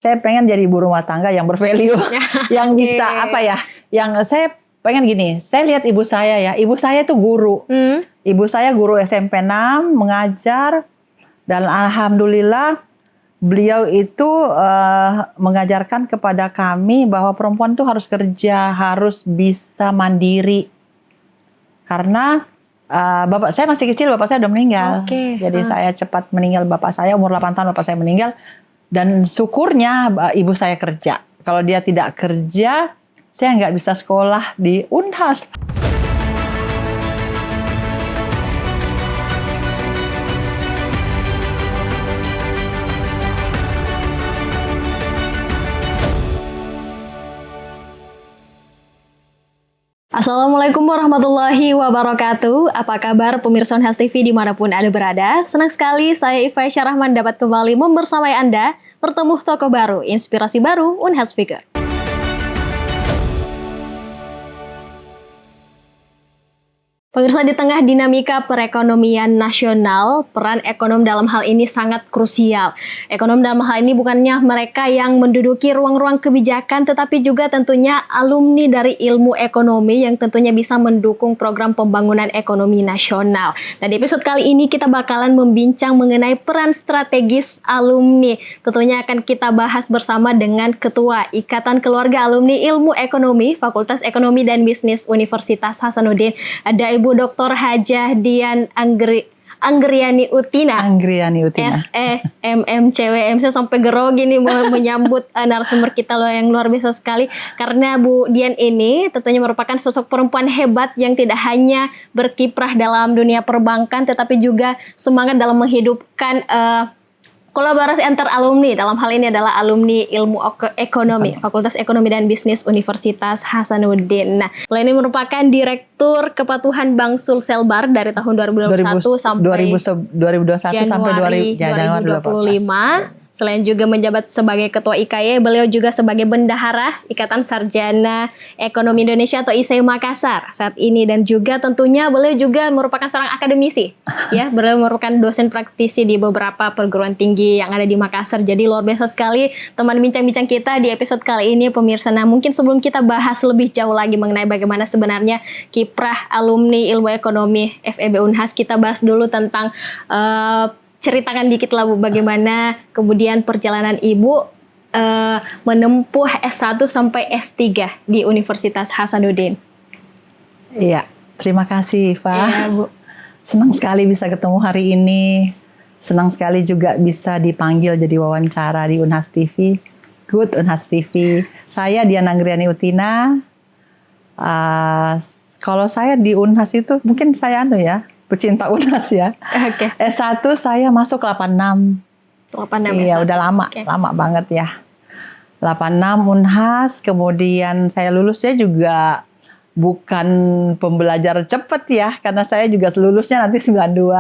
Saya pengen jadi ibu rumah tangga yang bervalue, yang bisa yang saya pengen gini. Saya lihat ibu saya ya, ibu saya itu guru. Ibu saya guru SMP 6, mengajar, dan alhamdulillah beliau itu mengajarkan kepada kami bahwa perempuan itu harus kerja, harus bisa mandiri. Karena bapak saya masih kecil, bapak saya udah meninggal. Jadi saya cepat meninggal, bapak saya umur 8 tahun bapak saya meninggal. Dan syukurnya ibu saya kerja. Kalau dia tidak kerja, saya nggak bisa sekolah di Unhas. Assalamualaikum warahmatullahi wabarakatuh. Apa kabar pemirsa Unhas TV dimanapun Anda berada? Senang sekali saya Iva Syarahman dapat kembali membersamai Anda bertemu tokoh baru, inspirasi baru Unhas Figure. Pemirsa, di tengah dinamika perekonomian nasional, peran ekonom dalam hal ini sangat krusial. Ekonom dalam hal ini bukannya mereka yang menduduki ruang-ruang kebijakan, tetapi juga tentunya alumni dari ilmu ekonomi yang tentunya bisa mendukung program pembangunan ekonomi nasional. Nah, di episode kali ini kita bakalan membincang mengenai peran strategis alumni. Tentunya akan kita bahas bersama dengan Ketua Ikatan Keluarga Alumni Ilmu Ekonomi, Fakultas Ekonomi dan Bisnis Universitas Hasanuddin. Ada Ibu Dr. Hajah Dian Anggriani Utina. SEMMCWMC sampai grogi nih menyambut narasumber kita loh yang luar biasa sekali. Karena Bu Dian ini tentunya merupakan sosok perempuan hebat yang tidak hanya berkiprah dalam dunia perbankan, tetapi juga semangat dalam menghidupkan kolaborasi antar alumni. Dalam hal ini adalah alumni Ilmu Ekonomi, Fakultas Ekonomi dan Bisnis Universitas Hasanuddin. Nah, beliau ini merupakan Direktur Kepatuhan Bank Sulselbar dari tahun 2021 sampai 2021 sampai Januari 2025. Selain juga menjabat sebagai Ketua IKY, beliau juga sebagai Bendahara Ikatan Sarjana Ekonomi Indonesia atau ISE Makassar saat ini, dan juga tentunya beliau juga merupakan seorang akademisi. Ya, beliau merupakan dosen praktisi di beberapa perguruan tinggi yang ada di Makassar. Jadi luar biasa sekali teman bincang-bincang kita di episode kali ini, pemirsa. Nah, mungkin sebelum kita bahas lebih jauh lagi mengenai bagaimana sebenarnya kiprah alumni Ilmu Ekonomi FEB Unhas, kita bahas dulu tentang ceritakan dikit lah Bu, bagaimana kemudian perjalanan Ibu menempuh S1 sampai S3 di Universitas Hasanuddin. Iya, terima kasih Pak. Iya, Bu. Senang sekali bisa ketemu hari ini. Senang sekali juga bisa dipanggil jadi wawancara di Unhas TV. Good Unhas TV. Saya Dian Anggriani Utina. Kalau saya di Unhas itu mungkin saya pecinta Unhas ya. Oke. S1 saya masuk 86. 86 Iya, S1. udah lama, lama banget ya. 86 Unhas, kemudian saya lulusnya juga bukan pembelajar cepat ya, karena saya juga lulusnya nanti 92.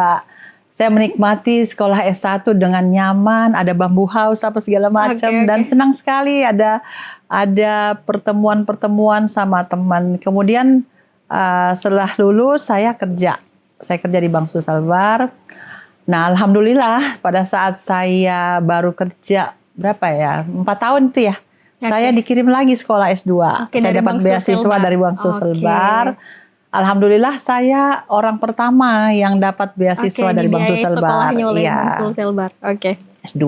Saya menikmati sekolah S1 dengan nyaman, ada bambu house apa segala macam, dan senang sekali ada pertemuan-pertemuan sama teman. Kemudian setelah lulus saya kerja di Bank Sulselbar. Nah, alhamdulillah pada saat saya baru kerja 4 tahun itu ya, saya dikirim lagi sekolah S2. Saya dapat beasiswa dari Bank Sulselbar. Alhamdulillah saya orang pertama yang dapat beasiswa dari Bank Sulselbar. Bank Sulselbar. S2.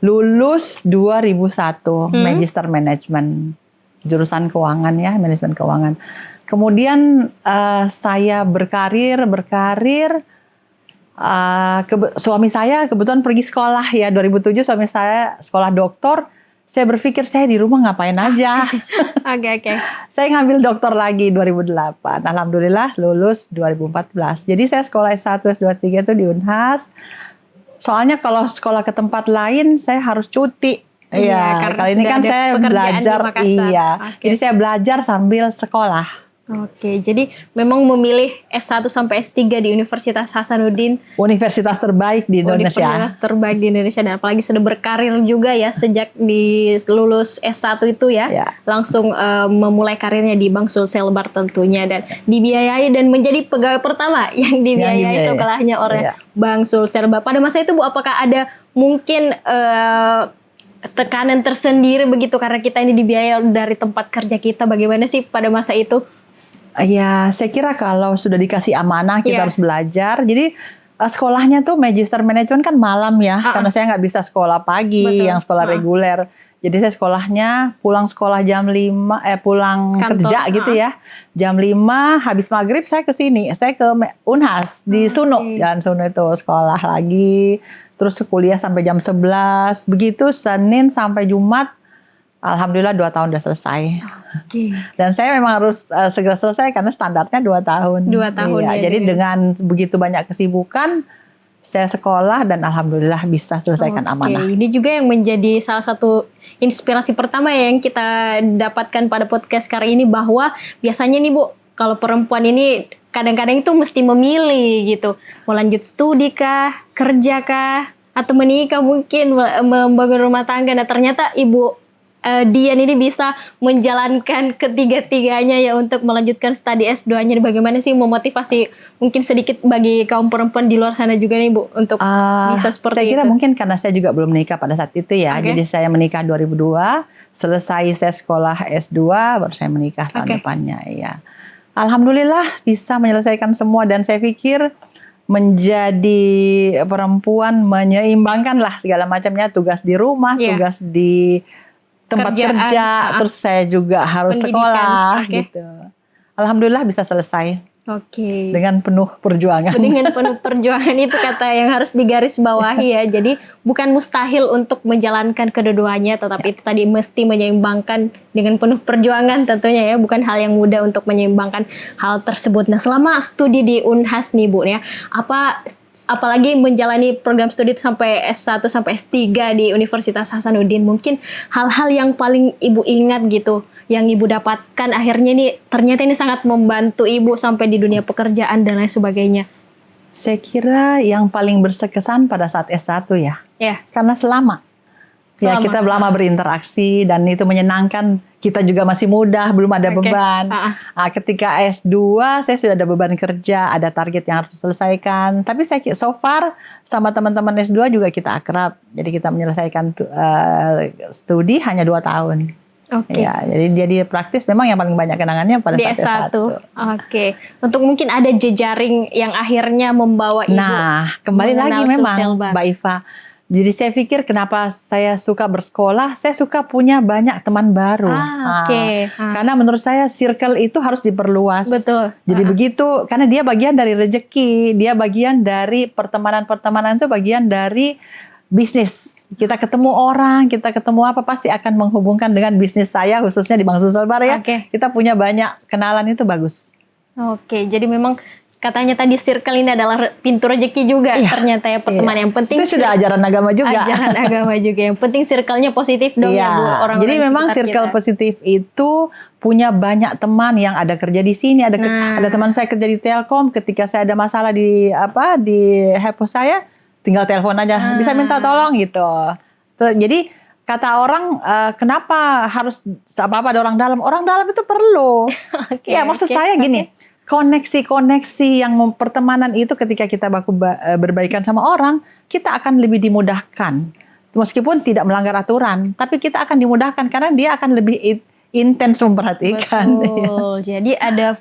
Lulus 2001, Magister Management. Jurusan keuangan ya, manajemen keuangan. Kemudian saya berkarir. Suami saya kebetulan pergi sekolah ya, 2007 suami saya sekolah doktor. Saya berpikir saya di rumah ngapain aja. Saya ngambil doktor lagi 2008. Alhamdulillah lulus 2014. Jadi saya sekolah S1, S2, S3 itu di Unhas. Soalnya kalau sekolah ke tempat lain saya harus cuti. Iya, kali ini kan saya belajar. Jadi saya belajar sambil sekolah. Jadi memang memilih S1 sampai S3 di Universitas Hasanuddin. Universitas terbaik di Indonesia. Universitas terbaik di Indonesia, dan apalagi sudah berkarir juga ya sejak di lulus S1 itu ya. Langsung memulai karirnya di Bank Sulselbar tentunya, dan dibiayai dan menjadi pegawai pertama yang dibiayai sekolahnya oleh Bank Sulselbar. Pada masa itu Bu, apakah ada mungkin tekanan tersendiri begitu karena kita ini dibiayai dari tempat kerja kita. Bagaimana sih pada masa itu? Ya, saya kira kalau sudah dikasih amanah kita harus belajar. Jadi sekolahnya tuh Magister Management kan malam ya, karena saya nggak bisa sekolah pagi, Betul. yang sekolah reguler. Jadi saya sekolahnya pulang sekolah jam 5, pulang Kantor, kerja gitu ya. Jam 5, habis maghrib saya ke sini. Saya ke Unhas di Suno. Jalan Suno itu sekolah lagi. Terus kuliah sampai jam 11. Begitu Senin sampai Jumat. Alhamdulillah 2 tahun udah selesai. Dan saya memang harus segera selesai karena standarnya 2 tahun. 2 tahun iya, ya. jadi dengan begitu banyak kesibukan, saya sekolah dan alhamdulillah bisa selesaikan amanah. Ini juga yang menjadi salah satu inspirasi pertama yang kita dapatkan pada podcast kali ini, bahwa biasanya nih Bu, kalau perempuan ini kadang-kadang itu mesti memilih gitu. Mau lanjut studi kah, kerja kah, atau menikah mungkin, membangun rumah tangga. Nah ternyata Ibu Dian ini bisa menjalankan ketiga-tiganya ya untuk melanjutkan studi S2-nya. Bagaimana sih memotivasi mungkin sedikit bagi kaum perempuan di luar sana juga nih Bu untuk bisa seperti itu? Saya kira mungkin karena saya juga belum menikah pada saat itu ya. Jadi saya menikah 2002, selesai saya sekolah S2 baru saya menikah tahun depannya ya. Alhamdulillah bisa menyelesaikan semua dan saya pikir menjadi perempuan menyeimbangkan lah segala macamnya, tugas di rumah, tugas di tempat kerja, terus saya juga harus sekolah gitu. Alhamdulillah bisa selesai. Dengan penuh perjuangan. Dengan penuh perjuangan itu kata yang harus digarisbawahi ya. Jadi bukan mustahil untuk menjalankan kedua-duanya, tetapi itu tadi mesti menyeimbangkan dengan penuh perjuangan tentunya ya. Bukan hal yang mudah untuk menyeimbangkan hal tersebut. Nah selama studi di Unhas nih Bu ya, apalagi menjalani program studi sampai S1 sampai S3 di Universitas Hasanuddin, mungkin hal-hal yang paling Ibu ingat gitu, yang Ibu dapatkan akhirnya nih ternyata ini sangat membantu Ibu sampai di dunia pekerjaan dan lain sebagainya. Saya kira yang paling berkesan pada saat S1 ya. Karena kita lama berinteraksi dan itu menyenangkan. Kita juga masih muda, belum ada beban. Ketika S2 saya sudah ada beban kerja, ada target yang harus diselesaikan. Tapi saya so far sama teman-teman S2 juga kita akrab. Jadi kita menyelesaikan studi hanya 2 tahun. Ya, jadi praktis memang yang paling banyak kenangannya pada saat S1. Untuk mungkin ada jejaring yang akhirnya membawa Ibu. Nah, kembali lagi memang Mbak Iva. Jadi saya pikir kenapa saya suka bersekolah, saya suka punya banyak teman baru. Karena menurut saya circle itu harus diperluas. Betul. Jadi begitu, karena dia bagian dari rezeki, dia bagian dari pertemanan-pertemanan itu bagian dari bisnis. Kita ketemu orang, kita ketemu apa pasti akan menghubungkan dengan bisnis saya, khususnya di Bank Sulselbar ya. Kita punya banyak kenalan itu bagus. Jadi memang katanya tadi circle ini adalah pintu rezeki juga ternyata ya pertemanan. Yang penting itu sudah ajaran agama juga. Ajaran agama juga. Yang penting circle-nya positif dong ya Bu. Jadi memang circle positif itu punya banyak teman yang ada kerja di sini, ada teman saya kerja di Telkom, ketika saya ada masalah di hepos saya tinggal telepon aja, bisa minta tolong gitu. Jadi kata orang, kenapa harus apa-apa ada orang dalam? Orang dalam itu perlu. Maksud saya gini, koneksi-koneksi yang pertemanan itu ketika kita berbaikan sama orang, kita akan lebih dimudahkan. Meskipun tidak melanggar aturan, tapi kita akan dimudahkan karena dia akan lebih intens memperhatikan. Betul. Jadi ada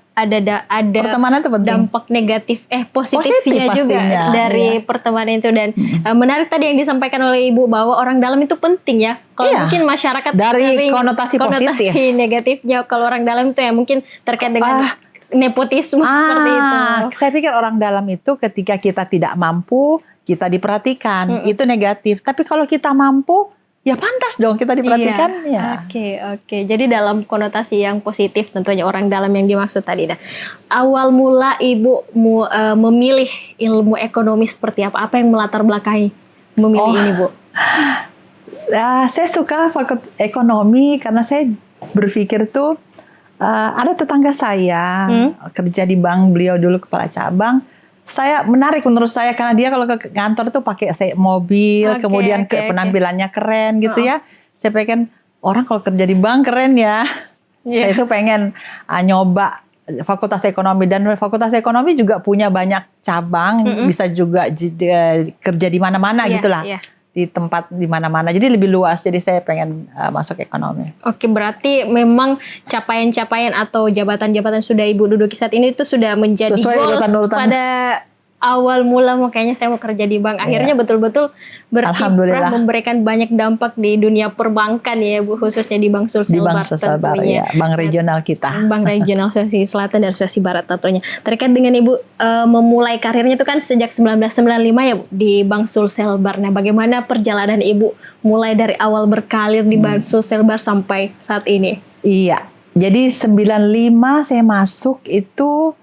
pertemanan itu penting. Dampak negatif positifnya juga dari pertemanan itu. Dan menarik tadi yang disampaikan oleh Ibu bahwa orang dalam itu penting ya. Kalau mungkin masyarakat dari sering konotasi negatifnya kalau orang dalam itu ya mungkin terkait dengan nepotisme seperti itu. Saya pikir orang dalam itu ketika kita tidak mampu, kita diperhatikan, itu negatif. Tapi kalau kita mampu, ya pantas dong kita diperhatikan. Jadi dalam konotasi yang positif tentunya orang dalam yang dimaksud tadi. Nah, awal mula Ibu memilih ilmu ekonomi seperti apa? Apa yang melatar belakangi memilih ini Bu? Saya suka fakultas ekonomi karena saya berpikir tuh, ada tetangga saya kerja di bank, beliau dulu kepala cabang. Saya menarik menurut saya karena dia kalau ke kantor tuh pakai mobil, kemudian penampilannya keren gitu ya. Saya pengen orang kalau kerja di bank keren ya. Saya itu pengen nyoba fakultas ekonomi, dan fakultas ekonomi juga punya banyak cabang, bisa juga kerja di mana-mana gitulah. di tempat di mana-mana. Jadi lebih luas. Jadi saya pengen masuk ekonomi. Oke, berarti memang capaian-capaian atau jabatan-jabatan sudah Ibu duduki saat ini itu sudah menjadi Sesuai goals urutan-urutan. pada awal mula kayaknya saya mau kerja di bank. Akhirnya betul-betul berkiprah, memberikan banyak dampak di dunia perbankan ya Bu, khususnya di Bank Sulselbar tentunya. Ya, bank regional kita. Bank regional Sulawesi Selatan dan Sulawesi Barat tentunya. Terkait dengan Ibu memulai karirnya itu kan sejak 1995 ya Bu, di Bank Sulselbar. Nah, bagaimana perjalanan Ibu mulai dari awal berkarir di Bank Sulselbar sampai saat ini? Iya. Jadi 95 saya masuk itu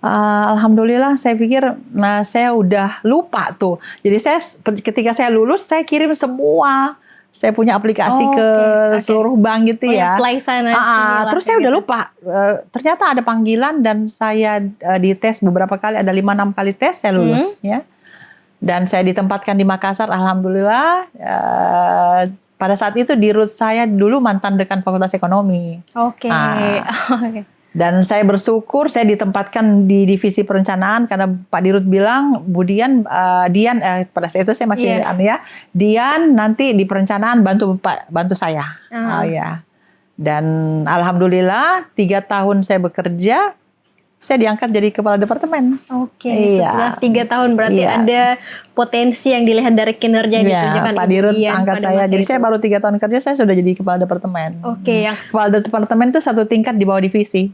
alhamdulillah saya pikir saya udah lupa tuh. Jadi saya ketika saya lulus saya kirim semua. Saya punya aplikasi ke seluruh bank gitu ya. Apply sana. Terus saya udah lupa. Ternyata ada panggilan dan saya dites beberapa kali, ada 5-6 kali tes saya lulus ya. Dan saya ditempatkan di Makassar, alhamdulillah. Pada saat itu dirut saya dulu mantan dekan Fakultas Ekonomi. Oke. Dan saya bersyukur saya ditempatkan di divisi perencanaan karena Pak Dirut bilang, Dian pada saat itu saya masih Dian nanti di perencanaan bantu saya. Dan alhamdulillah 3 tahun saya bekerja, saya diangkat jadi kepala departemen. Setelah 3 tahun berarti ada potensi yang dilihat dari kinerja yang ditunjukkan Pak Dirut angkat saya. Jadi saya baru 3 tahun kerja saya sudah jadi kepala departemen. Kepala departemen itu satu tingkat di bawah divisi.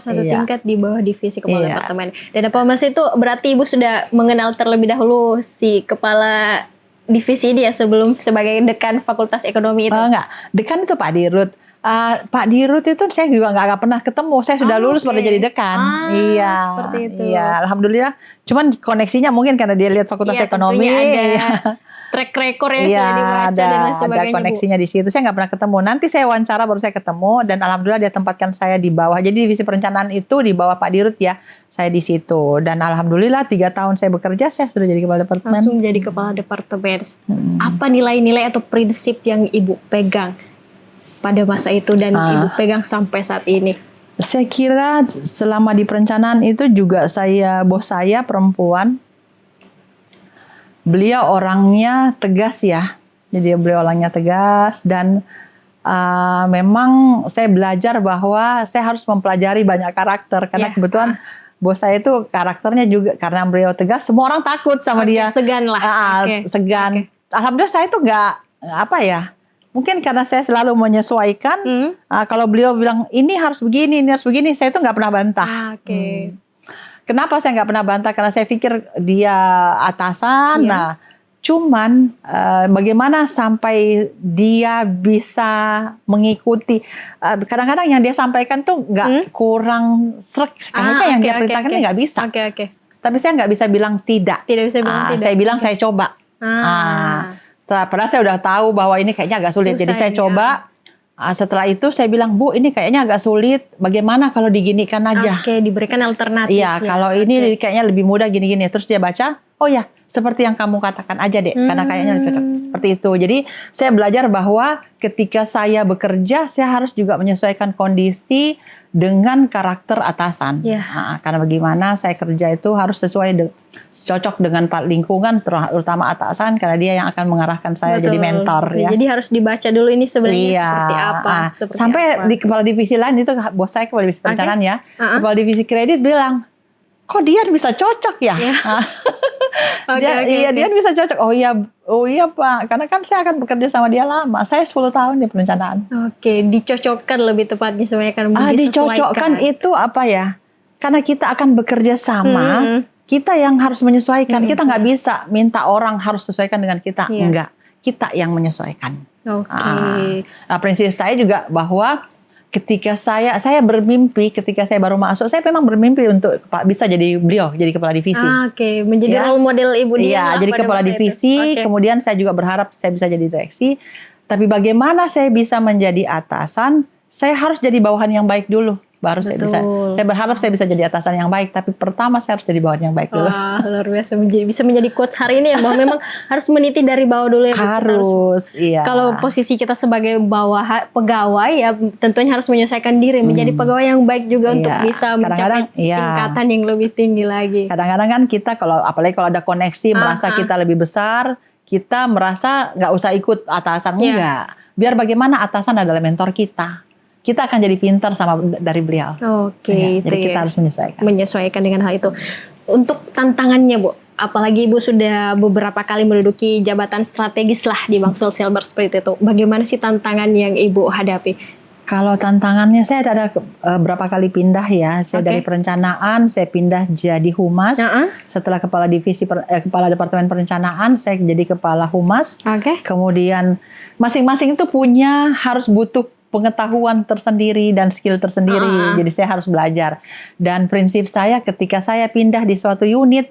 Satu tingkat di bawah divisi kepala departemen. Dan apa Mas itu berarti Ibu sudah mengenal terlebih dahulu si kepala divisi dia sebelum sebagai dekan Fakultas Ekonomi itu? Enggak, dekan itu Pak Dirut. Pak Dirut itu saya juga nggak pernah ketemu. Saya sudah lulus pada jadi dekan. Seperti itu. Iya, alhamdulillah. Cuman koneksinya mungkin karena dia lihat Fakultas Ekonomi. Ada track record yang sudah dibaca dan lain sebagainya. Ada koneksinya di situ. Saya nggak pernah ketemu. Nanti saya wawancara baru saya ketemu dan alhamdulillah dia tempatkan saya di bawah. Jadi divisi perencanaan itu di bawah Pak Dirut ya. Saya di situ dan alhamdulillah 3 tahun saya bekerja saya sudah jadi kepala departemen. Langsung jadi kepala departemen. Apa nilai-nilai atau prinsip yang Ibu pegang pada masa itu dan Ibu pegang sampai saat ini? Saya kira selama di perencanaan itu juga bos saya perempuan. Beliau orangnya tegas ya. Jadi beliau orangnya tegas dan memang saya belajar bahwa saya harus mempelajari banyak karakter karena kebetulan bos saya itu karakternya juga karena beliau tegas semua orang takut sama dia. Segan lah. Segan. Alhamdulillah saya itu nggak mungkin karena saya selalu menyesuaikan. Kalau beliau bilang ini harus begini, saya itu nggak pernah bantah. Kenapa saya nggak pernah bantah? Karena saya pikir dia atasan. Nah, cuman bagaimana sampai dia bisa mengikuti? Kadang-kadang yang dia sampaikan tuh nggak kurang srek. Kayaknya yang dia perintahkan nggak bisa. Tapi saya nggak bisa bilang tidak. Tidak bisa bilang tidak. Saya bilang saya coba. Padahal saya udah tahu bahwa ini kayaknya agak sulit. Jadi saya coba. Setelah itu saya bilang, Bu, ini kayaknya agak sulit. Bagaimana kalau diginikan aja? Diberikan alternatif. Iya, kalau ini kayaknya lebih mudah gini-gini. Terus dia baca, oh ya, seperti yang kamu katakan aja deh. Karena kayaknya seperti itu. Jadi saya belajar bahwa ketika saya bekerja, saya harus juga menyesuaikan kondisi dengan karakter atasan. Karena bagaimana saya kerja itu harus cocok dengan lingkungan, terutama atasan, karena dia yang akan mengarahkan saya jadi mentor. Jadi harus dibaca dulu ini sebenarnya seperti apa. Sampai di kepala divisi lain itu bos saya kepala divisi perencanaan ya, kepala divisi kredit bilang, kok dia bisa cocok ya? Dia bisa cocok. Oh iya Pak, karena kan saya akan bekerja sama dia lama. Saya 10 tahun di perencanaan. Dicocokkan lebih tepatnya sebenarnya kan disesuaikan. Dicocokkan itu apa ya? Karena kita akan bekerja sama, kita yang harus menyesuaikan. Kita nggak bisa minta orang harus sesuaikan dengan kita. Enggak, kita yang menyesuaikan. Prinsip saya juga bahwa ketika saya bermimpi ketika saya baru masuk, saya memang bermimpi untuk bisa jadi kepala divisi. Menjadi role model Ibu Dian. Iya, jadi kepala divisi. Kemudian saya juga berharap saya bisa jadi direksi. Tapi bagaimana saya bisa menjadi atasan? Saya harus jadi bawahan yang baik dulu. Baru saya bisa. Saya berharap saya bisa jadi atasan yang baik. Tapi pertama saya harus jadi bawahan yang baik dulu. Luar biasa. Bisa menjadi quotes hari ini ya, bahwa memang harus meniti dari bawah dulu ya. Harus, iya. Kalau posisi kita sebagai pegawai ya tentunya harus menyesuaikan diri. Menjadi pegawai yang baik juga untuk bisa mencapai tingkatan yang lebih tinggi lagi. Kadang-kadang kan kita apalagi kalau ada koneksi merasa kita lebih besar, kita merasa nggak usah ikut atasan, enggak. Biar bagaimana atasan adalah mentor kita. Kita akan jadi pintar dari beliau. Oke, jadi kita harus menyesuaikan. Menyesuaikan dengan hal itu. Untuk tantangannya, Bu, apalagi Ibu sudah beberapa kali menduduki jabatan strategis lah di Bank Sosial seperti itu. Bagaimana sih tantangan yang Ibu hadapi? Kalau tantangannya, saya ada berapa kali pindah ya. Saya dari perencanaan, saya pindah jadi humas. Setelah kepala divisi, kepala departemen perencanaan, saya jadi kepala humas. Kemudian masing-masing itu harus butuh pengetahuan tersendiri dan skill tersendiri. Jadi saya harus belajar. Dan prinsip saya ketika saya pindah di suatu unit,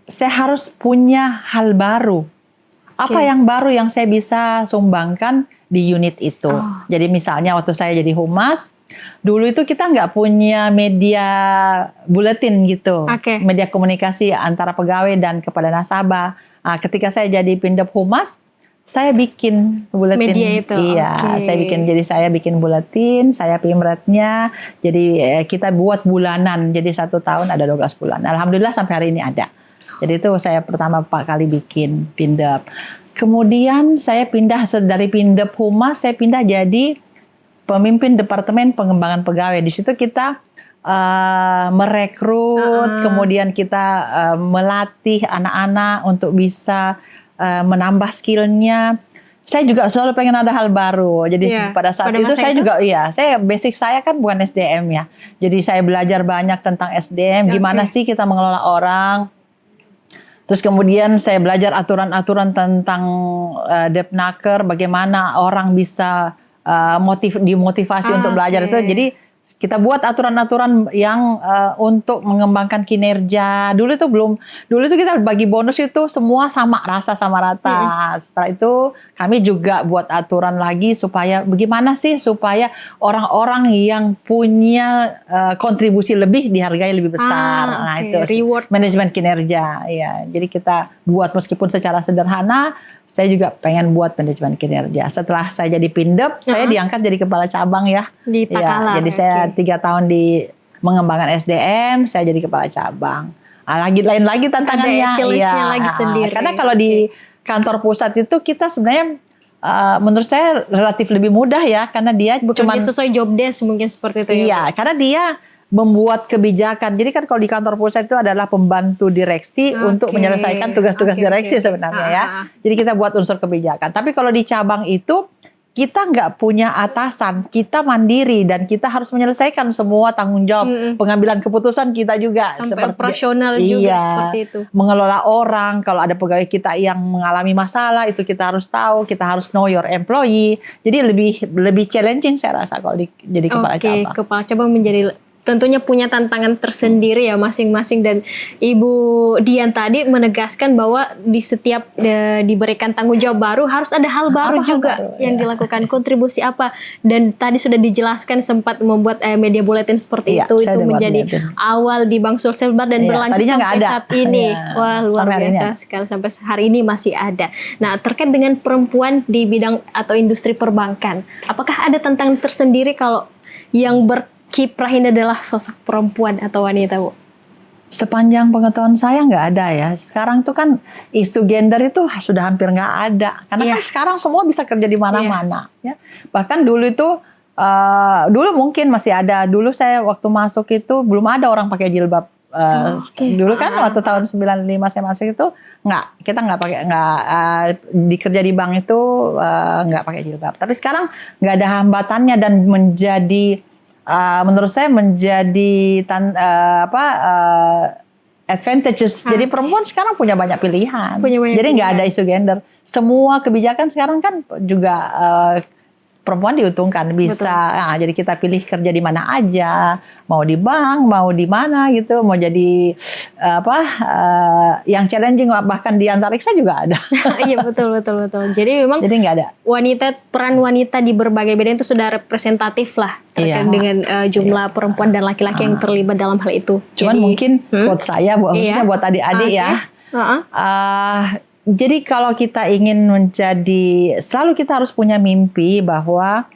saya harus punya hal baru. Apa yang baru yang saya bisa sumbangkan di unit itu. Jadi misalnya waktu saya jadi humas, dulu itu kita nggak punya media buletin gitu. Media komunikasi antara pegawai dan kepada nasabah. Ketika saya jadi pindep humas, saya bikin buletin. Media itu. Iya, saya bikin buletin, saya pimretnya. Jadi kita buat bulanan. Jadi 1 tahun ada 12 bulan. Alhamdulillah sampai hari ini ada. Jadi itu saya pertama kali bikin pindep. Kemudian saya pindah dari pindep humas, saya pindah jadi pemimpin departemen pengembangan pegawai. Di situ kita merekrut, kemudian kita melatih anak-anak untuk bisa menambah skillnya. Saya juga selalu pengen ada hal baru. Jadi pada saat itu saya juga, saya basic saya kan bukan SDM ya. Jadi saya belajar banyak tentang SDM, gimana sih kita mengelola orang. Terus kemudian saya belajar aturan-aturan tentang Depnaker, bagaimana orang bisa dimotivasi untuk belajar itu. Jadi kita buat aturan-aturan yang untuk mengembangkan kinerja. Dulu itu kita bagi bonus itu semua sama rata. Setelah itu kami juga buat aturan lagi supaya bagaimana sih supaya orang-orang yang punya kontribusi lebih dihargai lebih besar. Itu reward manajemen kinerja. Ya, jadi kita buat meskipun secara sederhana. Saya juga pengen buat manajemen kinerja. Setelah saya jadi pindep, saya diangkat jadi kepala cabang ya. Di Takalar. Jadi saya 3 tahun di mengembangkan SDM, saya jadi kepala cabang. Lain lagi tantangannya. Ada challenge-nya lagi sendiri. Karena kalau di kantor pusat itu kita sebenarnya menurut saya relatif lebih mudah ya, karena dia cuma sesuai job desk mungkin seperti itu. Iya, karena dia membuat kebijakan. Jadi kan kalau di kantor pusat itu adalah pembantu direksi untuk menyelesaikan tugas-tugas direksi sebenarnya ya. Jadi kita buat unsur kebijakan. Tapi kalau di cabang itu kita nggak punya atasan, kita mandiri dan kita harus menyelesaikan semua tanggung jawab pengambilan keputusan kita juga. Sampai operasional juga seperti itu. Mengelola orang, kalau ada pegawai kita yang mengalami masalah itu kita harus tahu, kita harus know your employee. Jadi lebih challenging saya rasa kalau jadi kepala cabang. Kepala cabang menjadi tentunya punya tantangan tersendiri ya masing-masing, dan Ibu Dian tadi menegaskan bahwa di setiap diberikan tanggung jawab baru harus ada hal baru juga yang dilakukan, kontribusi apa, dan tadi sudah dijelaskan sempat membuat media buletin seperti itu menjadi awal di Bank Sulselbar dan berlanjut sampai saat ini. Wah, luar biasa sekali, sampai hari ini masih ada. Nah, terkait dengan perempuan di bidang atau industri perbankan, apakah ada tantangan tersendiri kalau yang kiprah ini adalah sosok perempuan atau wanita, Bu? Sepanjang pengetahuan saya nggak ada ya. Sekarang tuh kan isu gender itu sudah hampir nggak ada. Karena kan sekarang semua bisa kerja di mana-mana. Ya. Bahkan dulu itu, dulu mungkin masih ada. Dulu saya waktu masuk itu belum ada orang pakai jilbab. Dulu kan waktu tahun 95 saya masuk itu kita nggak pakai, dikerja di bank itu nggak pakai jilbab. Tapi sekarang nggak ada hambatannya dan menjadi menurut saya menjadi advantages. Jadi perempuan sekarang punya banyak pilihan. Jadi nggak ada isu gender. Semua kebijakan sekarang kan juga perempuan diuntungkan, bisa. Jadi kita pilih kerja di mana aja, mau di bank, mau di mana gitu, mau jadi yang challenging bahkan di antariksa juga ada. Iya, betul. Jadi memang nggak ada. Peran wanita di berbagai bidang itu sudah representatif lah terkait dengan jumlah perempuan dan laki-laki yang terlibat dalam hal itu. Cuman mungkin quote saya khususnya buat adik-adik ya. Jadi kalau kita ingin selalu kita harus punya mimpi bahwa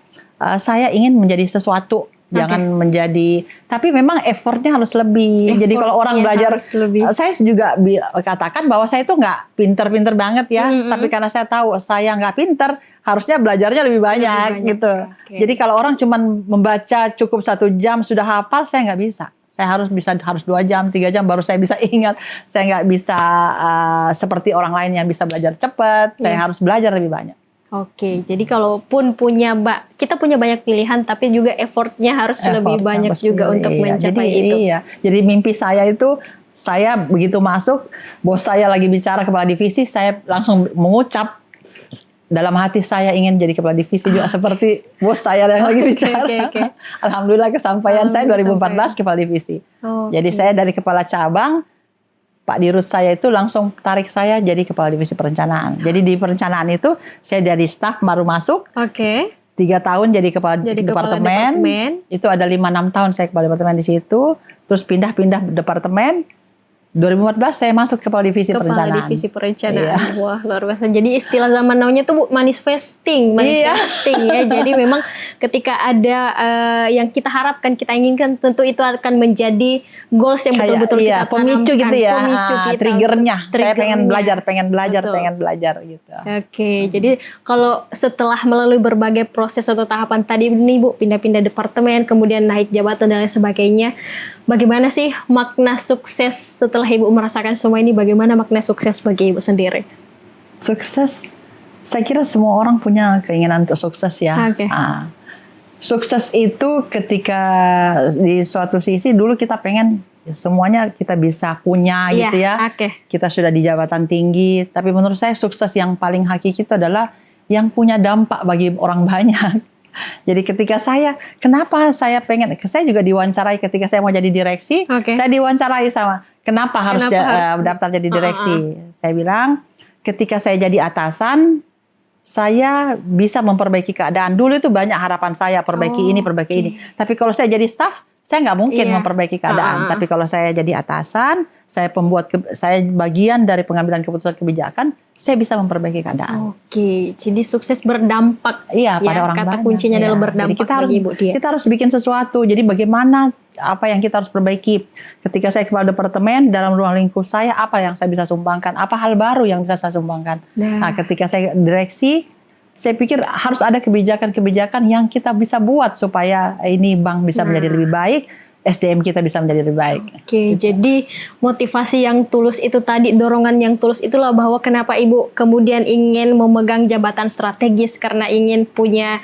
saya ingin menjadi sesuatu Jangan menjadi, tapi memang effortnya harus lebih. Jadi kalau orang belajar, saya juga katakan bahwa saya itu nggak pinter-pinter banget ya. Tapi karena saya tahu saya nggak pinter, harusnya belajarnya lebih banyak gitu. Jadi kalau orang cuma membaca cukup 1 jam sudah hafal, saya nggak bisa. Saya harus 2 jam, 3 jam baru saya bisa ingat. Saya nggak bisa seperti orang lain yang bisa belajar cepat. Saya harus belajar lebih banyak. Oke, jadi kalaupun kita punya banyak pilihan, tapi juga effortnya harus lebih banyak juga untuk mencapai itu. Iya, jadi mimpi saya itu, saya begitu masuk, bos saya lagi bicara kepala divisi, saya langsung mengucap dalam hati saya ingin jadi kepala divisi juga seperti bos saya yang lagi bicara. Alhamdulillah kesampaian saya 2014 kepala divisi. Jadi saya dari kepala cabang, Pak Dirut saya itu langsung tarik saya jadi kepala divisi perencanaan. Jadi di perencanaan itu saya dari staf baru masuk. 3 tahun jadi kepala departemen. Itu ada 5-6 tahun saya kepala departemen di situ. Terus pindah-pindah departemen. 2014 saya masuk kepala divisi perencanaan. Kepala divisi perencanaan. Wah, luar biasa. Jadi istilah zaman now-nya tuh manifesting ya. Jadi memang ketika ada yang kita harapkan, kita inginkan, tentu itu akan menjadi goals yang betul-betul kita pemicu tanamkan. Gitu ya. Pemicu kita. Triggernya. Saya pengen belajar gitu. Oke, jadi kalau setelah melalui berbagai proses atau tahapan tadi nih Bu, pindah-pindah departemen, kemudian naik jabatan dan lain sebagainya. Bagaimana sih makna sukses setelah Ibu merasakan semua ini? Bagaimana makna sukses bagi Ibu sendiri? Sukses, saya kira semua orang punya keinginan untuk sukses ya. Sukses itu ketika di suatu sisi dulu kita pengen semuanya kita bisa punya gitu ya. Kita sudah di jabatan tinggi, tapi menurut saya sukses yang paling hakiki itu adalah yang punya dampak bagi orang banyak. Jadi ketika kenapa saya juga diwawancarai ketika saya mau jadi direksi, saya diwawancarai sama, kenapa harus daftar jadi direksi? Saya bilang, ketika saya jadi atasan, saya bisa memperbaiki keadaan. Dulu itu banyak harapan saya, perbaiki ini. Tapi kalau saya jadi staf, saya nggak mungkin memperbaiki keadaan. Tapi kalau saya jadi atasan, saya bagian dari pengambilan keputusan kebijakan, saya bisa memperbaiki keadaan. Jadi sukses berdampak. Pada orang banyak. Kata kuncinya adalah berdampak bagi Ibu dia. Kita harus bikin sesuatu. Jadi bagaimana, apa yang kita harus perbaiki. Ketika saya kepala departemen, dalam ruang lingkup saya, apa yang saya bisa sumbangkan. Apa hal baru yang bisa saya sumbangkan. Nah, ketika saya direksi, saya pikir harus ada kebijakan-kebijakan yang kita bisa buat supaya ini bank bisa menjadi lebih baik, SDM kita bisa menjadi lebih baik. Jadi motivasi yang tulus itu tadi, dorongan yang tulus itulah bahwa kenapa Ibu kemudian ingin memegang jabatan strategis, karena ingin punya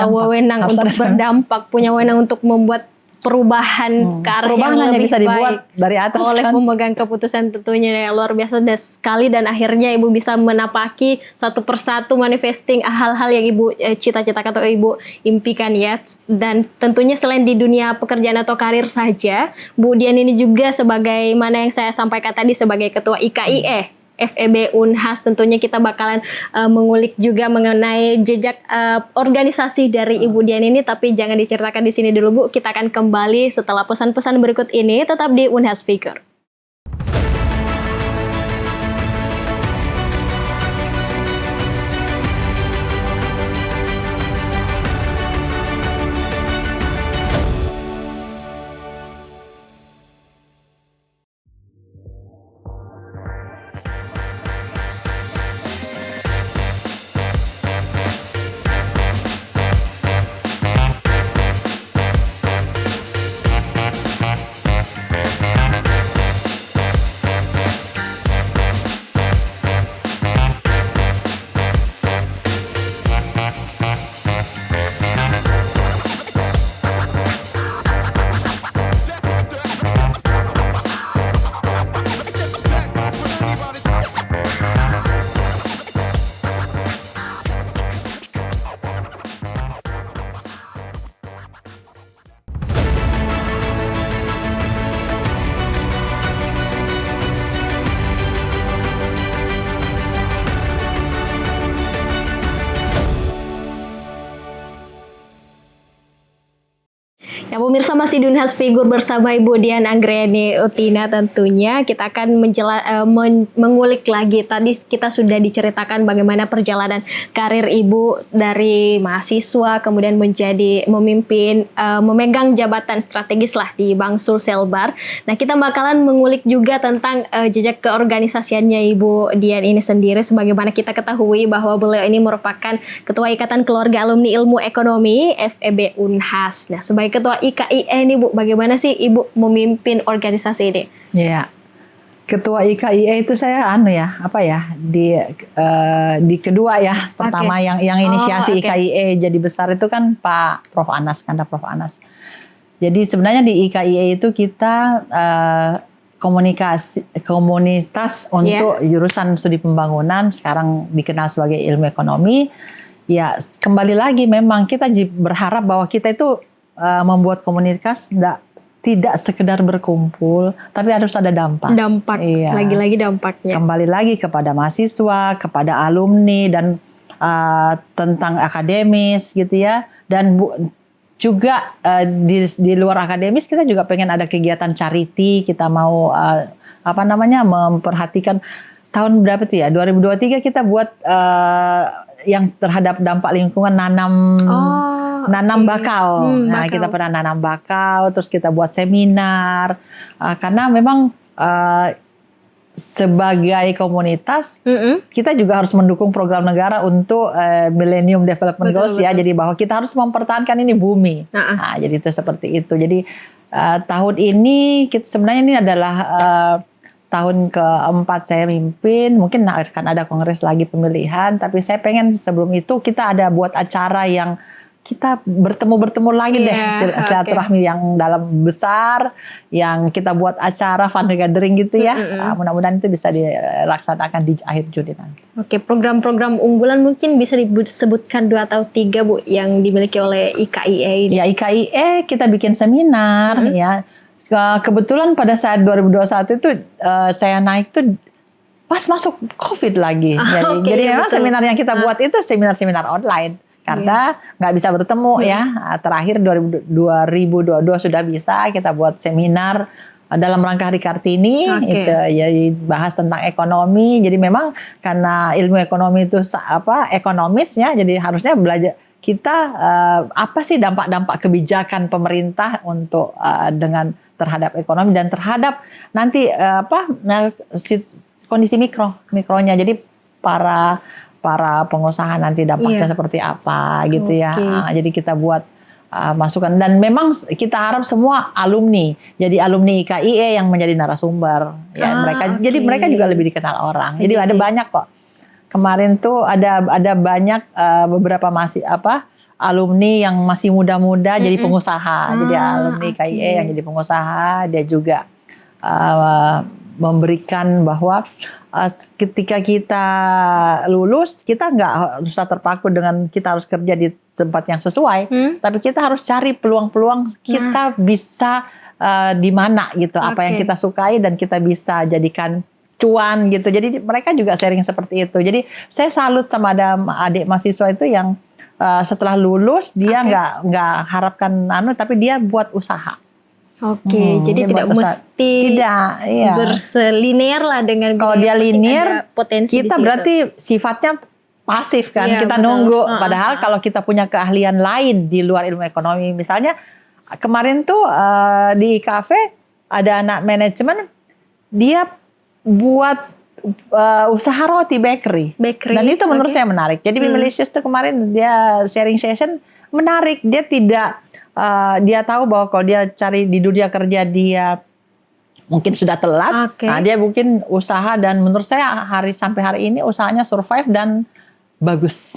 wewenang untuk berdampak, punya wewenang untuk membuat perubahan ke arah yang lebih bisa dibuat baik dari atas oleh pemegang keputusan tentunya. Luar biasa sekali, dan akhirnya Ibu bisa menapaki satu persatu manifesting hal-hal yang Ibu cita-citakan atau Ibu impikan ya. Dan tentunya selain di dunia pekerjaan atau karir saja, Bu Dian ini juga sebagaimana yang saya sampaikan tadi sebagai Ketua IKIE FEB Unhas, tentunya kita bakalan mengulik juga mengenai jejak organisasi dari Ibu Dian ini, tapi jangan diceritakan di sini dulu Bu. Kita akan kembali setelah pesan-pesan berikut ini, tetap di Unhas Figure. Ya pemirsa, masih Dunhas Figur bersama Ibu Dian Anggreni Utina tentunya. Kita akan mengulik lagi. Tadi kita sudah diceritakan bagaimana perjalanan karir Ibu dari mahasiswa, kemudian menjadi memimpin, memegang jabatan strategis lah di Bank Sulselbar. Nah, kita bakalan mengulik juga tentang jejak keorganisasiannya Ibu Dian ini sendiri. Sebagaimana kita ketahui bahwa beliau ini merupakan Ketua Ikatan Keluarga Alumni Ilmu Ekonomi FEB Unhas. Nah, sebagai Ketua IKIE ini Bu, bagaimana sih Ibu memimpin organisasi ini? Ya, Ketua IKIE itu saya di kedua ya. Pertama yang inisiasi IKIE jadi besar itu kan Pak Prof Anas, Kanda Prof Anas. Jadi sebenarnya di IKIE itu kita komunitas untuk jurusan studi pembangunan, sekarang dikenal sebagai ilmu ekonomi. Ya, kembali lagi memang kita berharap bahwa kita itu membuat komunitas tidak sekedar berkumpul, tapi harus ada dampak. Lagi-lagi dampaknya. Kembali lagi kepada mahasiswa, kepada alumni, dan tentang akademis gitu ya. Dan juga di luar akademis kita juga pengen ada kegiatan charity. Kita mau memperhatikan tahun berapa tuh ya, 2023 kita buat yang terhadap dampak lingkungan, nanam bakal. Nah, kita pernah nanam bakal, terus kita buat seminar. Karena memang sebagai komunitas kita juga harus mendukung program negara untuk Millennium Development Goals ya. Jadi bahwa kita harus mempertahankan ini bumi. Nah, jadi itu seperti itu. Jadi tahun ini sebenarnya ini adalah tahun keempat saya mimpin, mungkin akan ada kongres lagi pemilihan, tapi saya pengen sebelum itu kita ada buat acara yang kita bertemu lagi silaturahmi yang dalam besar, yang kita buat acara fun gathering gitu ya. Mudah-mudahan itu bisa dilaksanakan di akhir Juni nanti. Oke, program-program unggulan mungkin bisa disebutkan 2 atau 3 Bu yang dimiliki oleh IKIE ini. Ya, IKIE kita bikin seminar ya. Kebetulan pada saat 2021 itu saya naik tuh pas masuk COVID lagi. Jadi memang seminar yang kita buat itu seminar-seminar online. Karena nggak bisa bertemu ya. Terakhir 2022 sudah bisa kita buat seminar dalam rangka Hari Kartini. Itu ya, bahas tentang ekonomi. Jadi memang karena ilmu ekonomi itu ekonomis ya. Jadi harusnya belajar kita apa sih dampak-dampak kebijakan pemerintah untuk terhadap ekonomi dan terhadap nanti kondisi mikronya. Jadi para pengusaha nanti dampaknya seperti apa gitu ya. Jadi kita buat masukan, dan memang kita harap semua alumni. Jadi alumni IKIE yang menjadi narasumber ya, jadi mereka juga lebih dikenal orang. Jadi ada banyak kok. Kemarin tuh ada banyak beberapa alumni yang masih muda-muda jadi pengusaha. Jadi alumni IKIE yang jadi pengusaha, dia juga memberikan bahwa ketika kita lulus, kita nggak usah terpaku dengan kita harus kerja di tempat yang sesuai, tapi kita harus cari peluang-peluang kita bisa di mana gitu, apa yang kita sukai dan kita bisa jadikan cuan gitu. Jadi mereka juga sharing seperti itu. Jadi saya salut sama ada adik mahasiswa itu yang setelah lulus dia nggak harapkan tapi dia buat usaha. Jadi tidak mesti berselinear lah dengan. Kalau dia linear, potensi kita berarti sifatnya pasif kan, kita nunggu. Padahal kalau kita punya keahlian lain di luar ilmu ekonomi, misalnya kemarin tuh di kafe ada anak manajemen, dia buat usaha roti bakery. Dan itu menurut saya menarik. Jadi Mimelicious tuh kemarin dia sharing session menarik. Dia dia tahu bahwa kalau dia cari di dunia kerja dia mungkin sudah telat. Nah, dia mungkin usaha, dan menurut saya sampai hari ini usahanya survive dan bagus.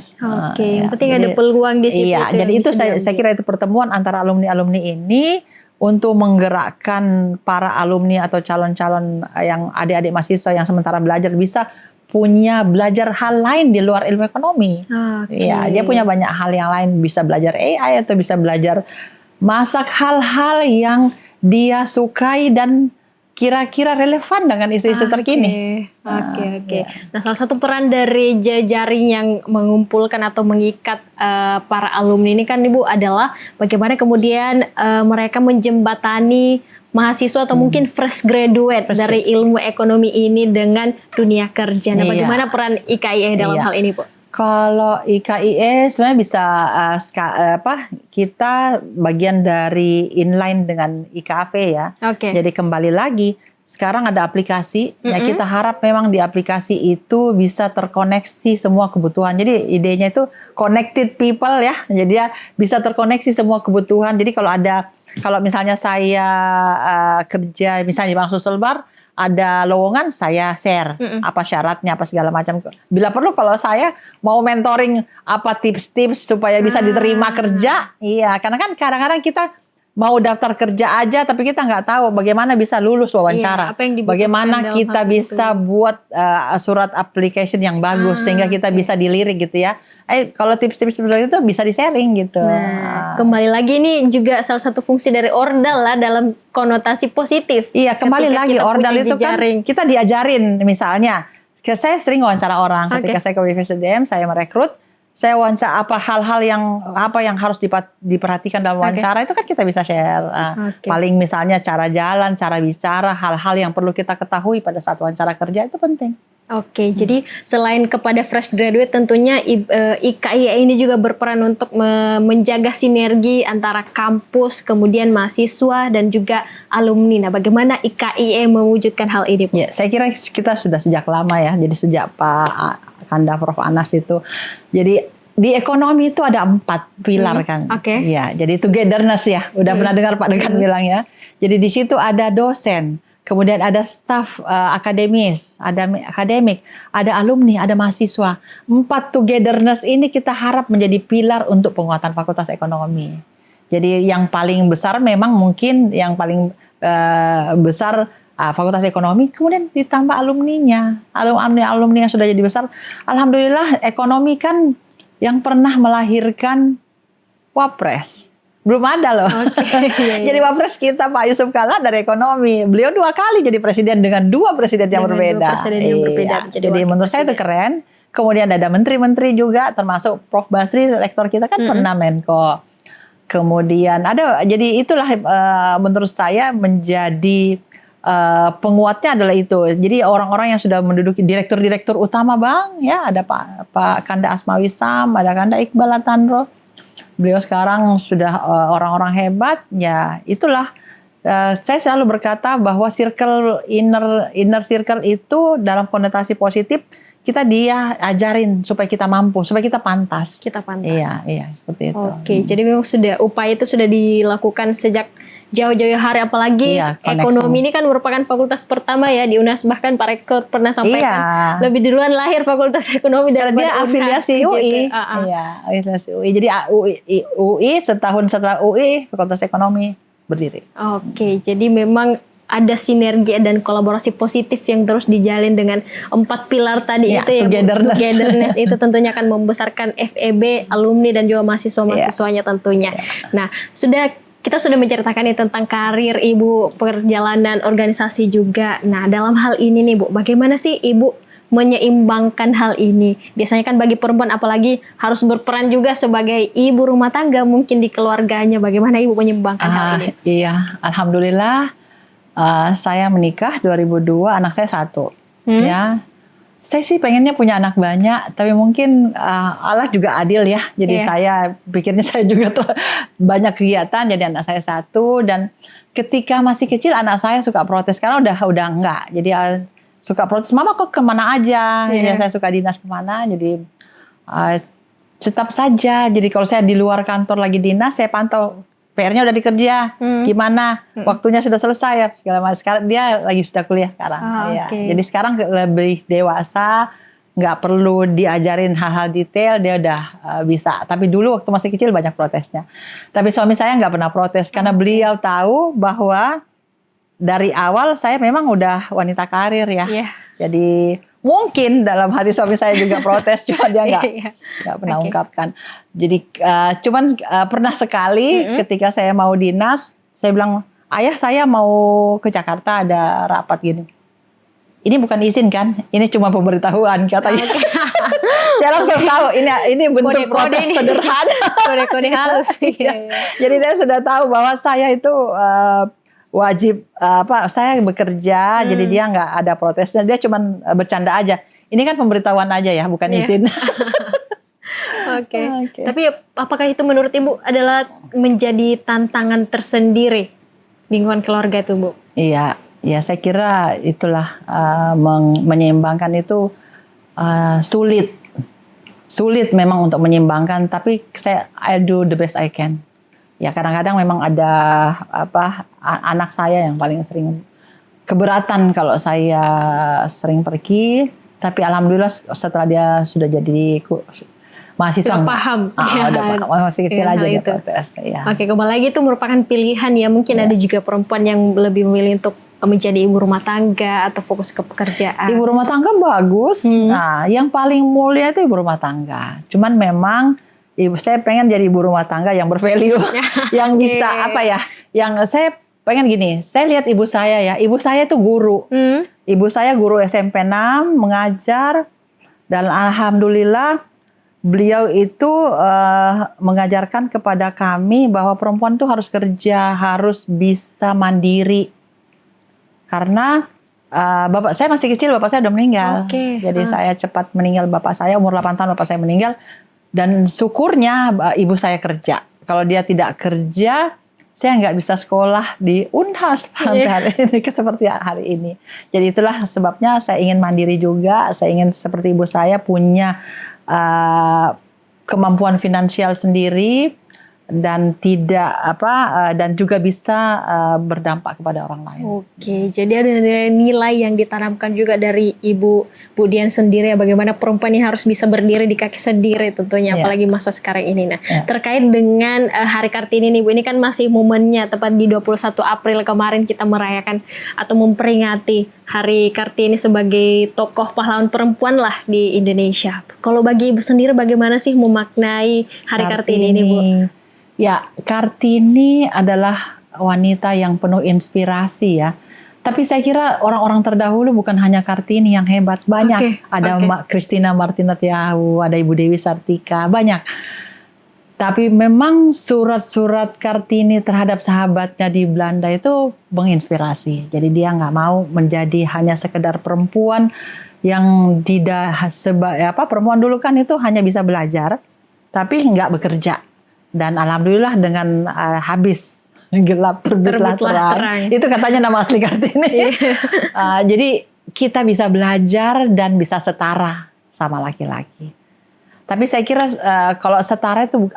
Yang penting ada peluang di situ. Iya, jadi itu saya kira itu pertemuan antara alumni-alumni ini untuk menggerakkan para alumni atau calon-calon yang adik-adik mahasiswa yang sementara belajar bisa belajar hal lain di luar ilmu ekonomi. Ya, dia punya banyak hal yang lain, bisa belajar AI atau bisa belajar masak hal-hal yang dia sukai dan kira-kira relevan dengan isu-isu terkini. Oke. Nah, salah satu peran dari jejaring yang mengumpulkan atau mengikat para alumni ini kan Ibu adalah bagaimana kemudian mereka menjembatani mahasiswa atau mungkin fresh graduate dari ilmu ekonomi ini dengan dunia kerja. Nah, bagaimana peran IKIE dalam hal ini, Bu? Kalau IKIE sebenarnya bisa kita bagian dari inline dengan IKAV ya. Jadi kembali lagi sekarang ada aplikasi. Ya kita harap memang di aplikasi itu bisa terkoneksi semua kebutuhan. Jadi idenya itu connected people ya. Jadi dia bisa terkoneksi semua kebutuhan. Jadi kalau misalnya saya kerja misalnya di Bank Sulselbar, ada lowongan saya share apa syaratnya apa segala macam. Bila perlu kalau saya mau mentoring apa tips-tips supaya bisa diterima kerja, karena kan kadang-kadang kita mau daftar kerja aja tapi kita nggak tahu bagaimana bisa lulus wawancara, bagaimana kita bisa buat surat application yang bagus sehingga kita bisa dilirik gitu ya. Kalau tips-tips seperti itu bisa di-sharing gitu. Nah, kembali lagi ini juga salah satu fungsi dari Ordal lah dalam konotasi positif. Iya, kembali lagi Ordal itu jejaring. Kan kita diajarin misalnya. Saya sering wawancara orang ketika saya ke USDM, saya merekrut, saya wawancara hal-hal yang harus diperhatikan dalam wawancara itu kan kita bisa share. Paling misalnya cara jalan, cara bicara, hal-hal yang perlu kita ketahui pada saat wawancara kerja itu penting. Jadi selain kepada fresh graduate tentunya IKIE ini juga berperan untuk menjaga sinergi antara kampus, kemudian mahasiswa dan juga alumni. Nah, bagaimana IKIE mewujudkan hal ini? Ya, saya kira kita sudah sejak lama ya. Jadi sejak Pak Kanda Prof Anas itu. Jadi di ekonomi itu ada 4 pilar kan. Ya, jadi togetherness ya. Udah pernah dengar Pak Dekan bilang ya. Jadi di situ ada dosen. Kemudian ada staf akademis, ada akademik, ada alumni, ada mahasiswa. 4 togetherness ini kita harap menjadi pilar untuk penguatan Fakultas Ekonomi. Jadi yang paling besar memang mungkin yang paling besar Fakultas Ekonomi, kemudian ditambah alumninya. Alumni yang sudah jadi besar. Alhamdulillah ekonomi kan yang pernah melahirkan Wapres. Belum ada loh. Jadi Wapres kita Pak Yusuf Kalla dari ekonomi. Beliau 2 kali jadi presiden dengan 2 presiden yang berbeda. Jadi menurut saya itu keren. Kemudian ada menteri-menteri juga, termasuk Prof Basri, rektor kita kan pernah Menko. Kemudian jadi itulah menurut saya menjadi penguatnya adalah itu. Jadi orang-orang yang sudah menduduki direktur-direktur utama bank, ya ada Pak Kanda Asmawisam, ada Kanda Iqbal Atandro. Beliau sekarang sudah orang-orang hebat, ya itulah. Saya selalu berkata bahwa inner circle itu dalam konotasi positif kita ajarin supaya kita mampu, supaya kita pantas. Iya, seperti itu. Jadi memang upaya itu sudah dilakukan sejak jauh-jauh hari, apalagi ekonomi ini kan merupakan fakultas pertama ya di UNAS, bahkan Pak Rektor pernah sampaikan lebih duluan lahir Fakultas Ekonomi karena dia afiliasi UI. Iya, afiliasi UI. Jadi UI setahun setelah UI Fakultas Ekonomi berdiri. Jadi memang ada sinergi dan kolaborasi positif yang terus dijalin dengan 4 pilar tadi itu ya. Togetherness itu tentunya akan membesarkan FEB, alumni dan juga mahasiswa-mahasiswanya tentunya. Nah, kita sudah menceritakan tentang karir Ibu, perjalanan organisasi juga. Nah, dalam hal ini nih Bu, bagaimana sih Ibu menyeimbangkan hal ini? Biasanya kan bagi perempuan apalagi harus berperan juga sebagai ibu rumah tangga mungkin di keluarganya. Bagaimana Ibu menyeimbangkan hal ini? Iya, alhamdulillah saya menikah 2002, anak saya 1. Ya. Saya sih pengennya punya anak banyak, tapi mungkin Allah juga adil ya. Jadi saya pikirnya saya juga tuh banyak kegiatan, jadi anak saya 1. Dan ketika masih kecil anak saya suka protes, karena udah enggak. Jadi suka protes, mama kok kemana aja? Jadi saya suka dinas kemana, jadi tetap saja. Jadi kalau saya di luar kantor lagi dinas, saya pantau PR-nya udah dikerja, gimana, waktunya sudah selesai ya segala macam. Sekarang dia lagi sudah kuliah sekarang, Jadi sekarang lebih dewasa, nggak perlu diajarin hal-hal detail, dia udah bisa. Tapi dulu waktu masih kecil banyak protesnya. Tapi suami saya nggak pernah protes karena beliau tahu bahwa dari awal saya memang udah wanita karir ya. Jadi mungkin dalam hati suami saya juga protes, cuma dia nggak pernah ungkapkan. Jadi cuman pernah sekali ketika saya mau dinas, saya bilang, ayah saya mau ke Jakarta ada rapat gini. Ini bukan izin kan? Ini cuma pemberitahuan katanya. Oke. Saya langsung tahu ini bentuk Kode-kode protes ini. sederhana. Kode-kode halus. Iya. Jadi dia sudah tahu bahwa saya itu wajib saya bekerja, jadi dia nggak ada protesnya, dia cuma bercanda aja. Ini kan pemberitahuan aja ya, bukan Iya. izin. Oke. Oke. Tapi apakah itu menurut Ibu adalah menjadi tantangan tersendiri lingkungan keluarga itu, Bu? Iya, ya saya kira itulah menyeimbangkan itu sulit. Sulit memang untuk menyeimbangkan, tapi I do the best I can. Ya kadang-kadang memang ada anak saya yang paling sering keberatan kalau saya sering pergi, tapi alhamdulillah setelah dia sudah jadi mahasiswa Sudah paham. masih kecil dengan aja hal dia itu. protes. Ya. Oke, kembali lagi itu merupakan pilihan ya. Mungkin ada juga perempuan yang lebih memilih untuk menjadi ibu rumah tangga atau fokus ke pekerjaan. Ibu rumah tangga bagus. Nah, yang paling mulia itu ibu rumah tangga. Cuman memang saya pengen jadi ibu rumah tangga yang bervalue, yang bisa yang saya pengen gini. Saya lihat ibu saya ya. Ibu saya itu guru. Ibu saya guru SMP 6 mengajar, dan alhamdulillah beliau itu mengajarkan kepada kami bahwa perempuan itu harus kerja, harus bisa mandiri. Karena bapak saya masih kecil, bapak saya udah meninggal. Jadi saya cepat meninggal, bapak saya umur 8 tahun bapak saya meninggal. Dan syukurnya ibu saya kerja. Kalau dia tidak kerja, saya nggak bisa sekolah di Unhas sampai hari ini, seperti hari ini. Jadi itulah sebabnya saya ingin mandiri juga. Saya ingin seperti ibu saya punya kemampuan finansial sendiri, dan dan juga bisa berdampak kepada orang lain. Oke, jadi ada nilai yang ditanamkan juga dari Ibu Dian sendiri ya, bagaimana perempuan ini harus bisa berdiri di kaki sendiri tentunya, apalagi masa sekarang ini. Nah, terkait dengan Hari Kartini nih Bu, ini kan masih momennya tepat di 21 April kemarin kita merayakan atau memperingati Hari Kartini sebagai tokoh pahlawan perempuan lah di Indonesia. Kalau bagi Ibu sendiri bagaimana sih memaknai Hari Kartini ini, Bu? Ya, Kartini adalah wanita yang penuh inspirasi ya. Tapi saya kira orang-orang terdahulu bukan hanya Kartini yang hebat, banyak. Ada Christina Martina Tiahahu, ada Ibu Dewi Sartika, banyak. Tapi memang surat-surat Kartini terhadap sahabatnya di Belanda itu menginspirasi. Jadi dia nggak mau menjadi hanya sekedar perempuan yang tidak perempuan dulu kan itu hanya bisa belajar, tapi nggak bekerja. Dan alhamdulillah dengan habis gelap terbitlah terang. Itu katanya nama asli Kartini. Jadi kita bisa belajar dan bisa setara sama laki-laki. Tapi saya kira kalau setara itu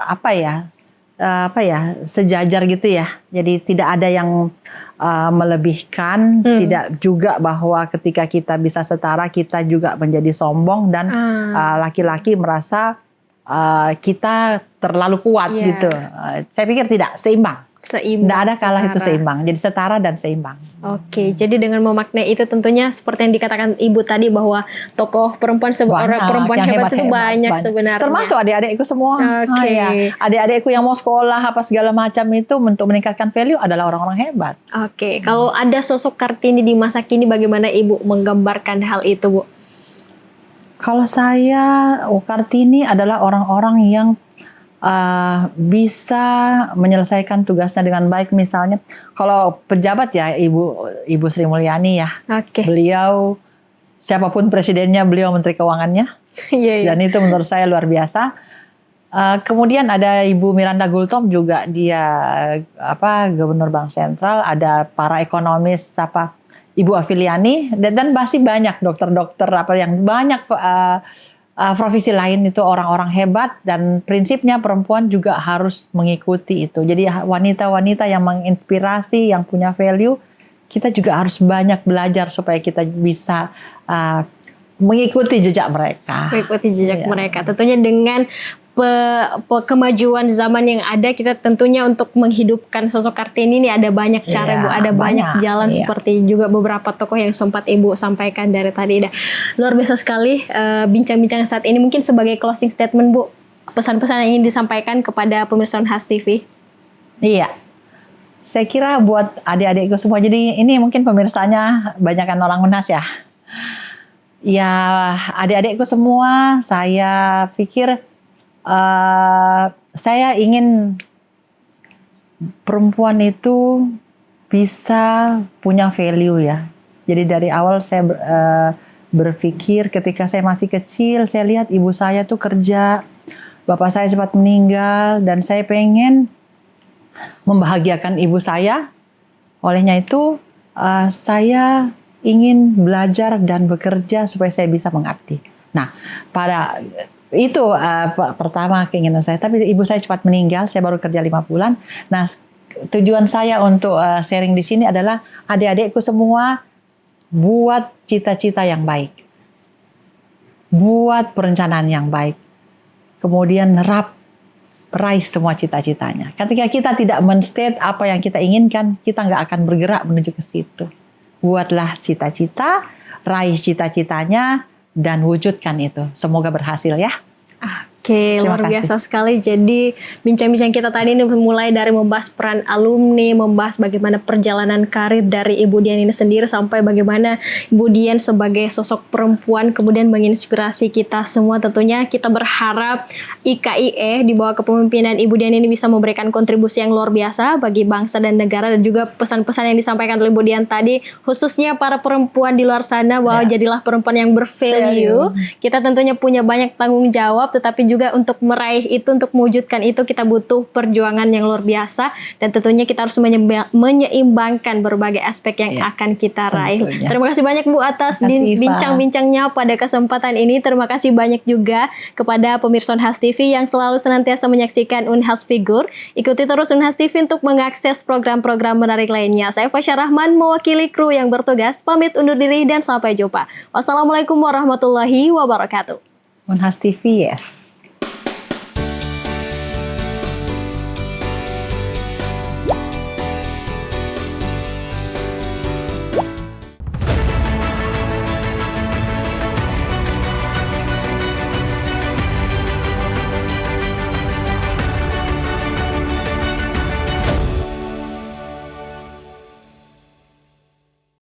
sejajar gitu ya. Jadi tidak ada yang melebihkan, tidak juga bahwa ketika kita bisa setara kita juga menjadi sombong dan laki-laki merasa kita terlalu kuat gitu. Saya pikir tidak, seimbang. Tidak ada kalah, itu seimbang. Jadi setara dan seimbang. Oke, jadi dengan memaknai itu tentunya seperti yang dikatakan Ibu tadi bahwa tokoh perempuan perempuan hebat itu banyak sebenarnya. Termasuk adik-adikku semua. Adik-adikku yang mau sekolah apa segala macam itu untuk meningkatkan value adalah orang-orang hebat. Oke, kalau ada sosok Kartini di masa kini bagaimana Ibu menggambarkan hal itu, Bu? Kalau saya, Kartini adalah orang-orang yang bisa menyelesaikan tugasnya dengan baik. Misalnya, kalau pejabat ya Ibu Sri Mulyani ya, beliau siapapun presidennya, beliau Menteri Keuangannya, dan itu menurut saya luar biasa. Kemudian ada Ibu Miranda Gultom juga, dia Gubernur Bank Sentral, ada para ekonomis Ibu Afiliani, dan masih banyak dokter-dokter yang banyak profesi lain itu orang-orang hebat, dan prinsipnya perempuan juga harus mengikuti itu. Jadi wanita-wanita yang menginspirasi, yang punya value, kita juga harus banyak belajar supaya kita bisa mengikuti jejak mereka. Mengikuti jejak mereka. Tentunya dengan kemajuan zaman yang ada, kita tentunya untuk menghidupkan sosok Kartini ini ada banyak cara, Bu, ada banyak jalan seperti juga beberapa tokoh yang sempat Ibu sampaikan dari tadi. Luar biasa sekali bincang-bincang saat ini. Mungkin sebagai closing statement, Bu, pesan-pesan yang ingin disampaikan kepada pemirsa Unhas TV. Iya, Saya kira buat adik-adikku semua, jadi ini mungkin pemirsanya banyakkan orang Unhas ya. Ya, adik-adikku semua, saya pikir saya ingin perempuan itu bisa punya value ya. Jadi dari awal saya berpikir ketika saya masih kecil, saya lihat ibu saya tuh kerja, bapak saya cepat meninggal, dan saya pengen membahagiakan ibu saya. Olehnya itu saya ingin belajar dan bekerja supaya saya bisa mengabdi. Nah, pada itu pertama keinginan saya. Tapi ibu saya cepat meninggal, saya baru kerja 5 bulan. Nah, tujuan saya untuk sharing di sini adalah adik-adikku semua buat cita-cita yang baik, buat perencanaan yang baik, kemudian raih semua cita-citanya. Ketika kita tidak men-state apa yang kita inginkan, kita nggak akan bergerak menuju ke situ. Buatlah cita-cita, raih cita-citanya, dan wujudkan itu. Semoga berhasil ya. Oke, luar biasa sekali. Jadi bincang-bincang kita tadi ini mulai dari membahas peran alumni, membahas bagaimana perjalanan karir dari Ibu Dian ini sendiri, sampai bagaimana Ibu Dian sebagai sosok perempuan kemudian menginspirasi kita semua. Tentunya kita berharap IKIE di bawah kepemimpinan Ibu Dian ini bisa memberikan kontribusi yang luar biasa bagi bangsa dan negara, dan juga pesan-pesan yang disampaikan oleh Ibu Dian tadi, khususnya para perempuan di luar sana, bahwa jadilah perempuan yang bervalue. Kita tentunya punya banyak tanggung jawab, tetapi juga untuk meraih itu, untuk mewujudkan itu, kita butuh perjuangan yang luar biasa, dan tentunya kita harus menyeimbangkan berbagai aspek yang akan kita raih. Tentunya. Terima kasih banyak Bu atas bincang-bincangnya pada kesempatan ini. Terima kasih banyak juga kepada pemirsa Unhas TV yang selalu senantiasa menyaksikan Unhas Figur. Ikuti terus Unhas TV untuk mengakses program-program menarik lainnya. Saya Fasya Rahman mewakili kru yang bertugas, pamit undur diri dan sampai jumpa. Wassalamualaikum warahmatullahi wabarakatuh. Unhas TV, yes.